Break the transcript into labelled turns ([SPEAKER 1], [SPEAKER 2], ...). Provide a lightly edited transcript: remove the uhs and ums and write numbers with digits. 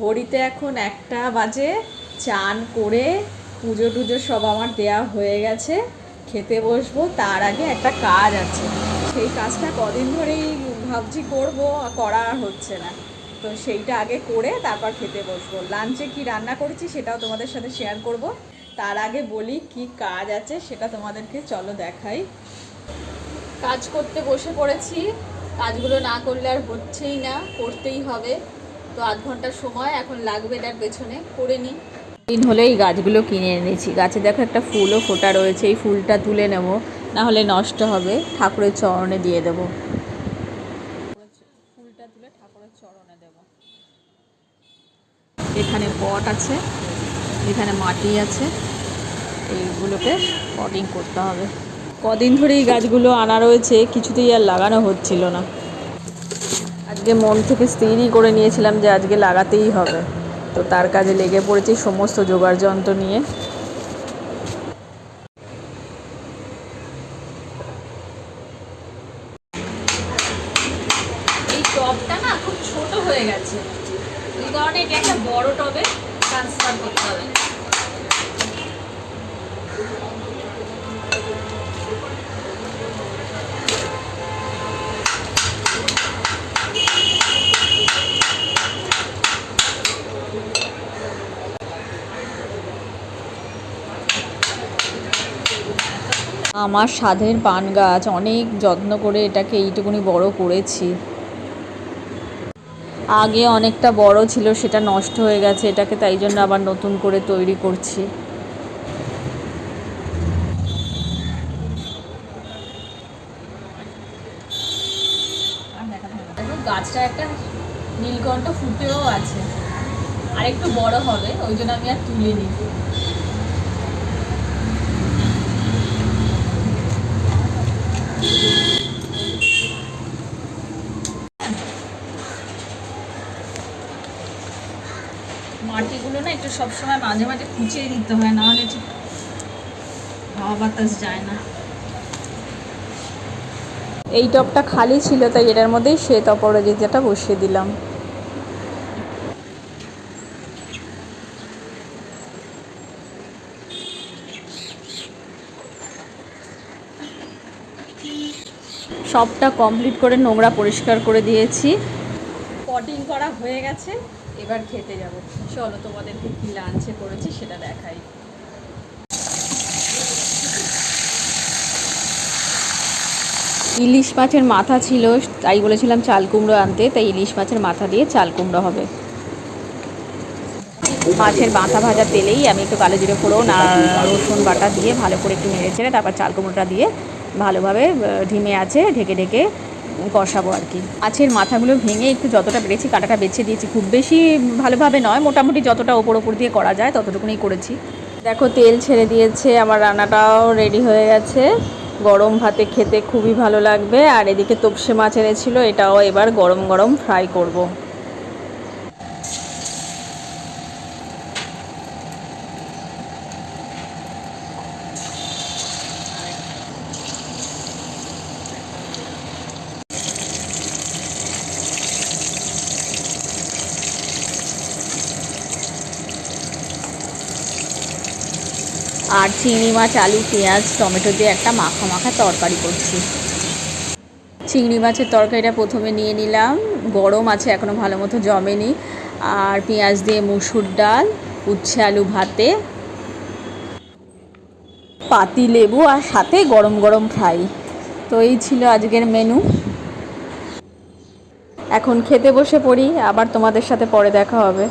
[SPEAKER 1] ঘড়িতে এখন 1টা বাজে। চান করে পুজো টুজো সব আমার দেয়া হয়ে গেছে, খেতে বসবো। তার আগে একটা কাজ আছে, সেই কাজটা কদিন ধরেই ভাবছি করব, করা আর হচ্ছে না। তো সেইটা আগে করে তারপর খেতে বসবো। লাঞ্চে কি রান্না করেছি সেটাও তোমাদের সাথে শেয়ার করব। তার আগে বলি কি কাজ আছে সেটা তোমাদেরকে চলো দেখাই। কাজ করতে বসে পড়েছি, কাজগুলো না করলে আর হচ্ছেই না, করতেই হবে। তো আধ ঘন্টার সময় এখন লাগবে, এটার পেছনে করে নিই। দিন হলে এই গাছগুলো কিনে এনেছি। গাছে দেখো একটা ফুলও ফোটা রয়েছে, এই ফুলটা তুলে নেব, না হলে নষ্ট হবে। ঠাকুরের চরণে দিয়ে দেব, ফুলটা তুলে ঠাকুরের চরণে দেব। এখানে পট আছে, এখানে মাটি আছে, এইগুলোকে পটিং করতে হবে। কদিন ধরে এই গাছগুলো আনা রয়েছে, কিছুতেই আর লাগানো হচ্ছিল না। আজকে মন থেকে স্থিরই করে নিয়েছিলাম যে আজকে লাগাতেই হবে। তো তার কাজে লেগে পড়েছি সমস্ত জোগাড় যন্ত্র নিয়ে। এই টবটা না খুব ছোট হয়ে গেছে, এই কারণে এটা একটা বড় টবে ট্রান্সফার করতে হবে। আমার স্বাদের পান গাছ, অনেক যত্ন করে এটাকে এইটুকুনি বড় করেছি। আগে অনেকটা বড় ছিল, সেটা নষ্ট হয়ে গেছে, এটাকে তাই জন্য আবার নতুন করে তৈরি করছি। গাছটা একটা নীলকণ্ঠ ফুটেও আছে, আর একটু বড় হবে, ওই জন্য আমি আর তুলিনি। মাটিগুলো না একটু সবসময় মাঝে মাঝে খুঁচিয়ে দিতে হয়, না হলে ঠিক হাওয়া বাতাস যায় না। এই টবটা খালি ছিল, তাই এটার মধ্যেই শ্বেত অপরাজিতাটা বসিয়ে দিলাম। সবটা কমপ্লিট করে নোংরা পরিষ্কার করে দিয়েছি, পটিং করা হয়ে গেছে। এবার খেতে যাব। চলো তোমাদেরকে কি লাঞ্চে করেছি সেটা দেখাই। ইলিশ মাছের মাথা ছিল, তাই বলেছিলাম চাল কুমড়ো আনতে, তাই ইলিশ মাছের মাথা দিয়ে চাল কুমড়ো হবে। মাছের মাথা ভাজা তেলেই আমি একটু কালো জিরে ফোড়ন আর রসুন বাটা দিয়ে ভালো করে একটু নেড়ে চেড়ে তারপর চাল কুমড়োটা দিয়ে ভালোভাবে ধিমে আছে ঢেকে ঢেকে কষাবো আর কি। মাছের মাথাগুলো ভেঙে একটু যতটা পেরেছি কাঁটাটা বেছে দিয়েছি, খুব বেশি ভালোভাবে নয়, মোটামুটি যতটা ওপর দিয়ে করা যায় ততটুকুনি করেছি। দেখো তেল ছেড়ে দিয়েছে, আমার রান্নাটাও রেডি হয়ে গেছে। গরম ভাতে খেতে খুবই ভালো লাগবে। আর এদিকে তোপসে মাছ এনেছিল, এটাও এবার গরম গরম ফ্রাই করব। আর চিংড়ি মাছ আলু পেঁয়াজ টমেটো দিয়ে একটা মাখা মাখা তরকারি করছি। চিংড়ি মাছের তরকারিটা প্রথমে নিয়ে নিলাম, গরম আছে এখনও ভালো মতো জমেনি। আর পেঁয়াজ দিয়ে মুসুর ডাল, উচ্ছে আলু ভাতে, পাতি লেবু আর সাথে গরম গরম ফ্রাই। তো এই ছিল আজকের মেনু। এখন খেতে বসে পড়ি, আবার তোমাদের সাথে পরে দেখা হবে।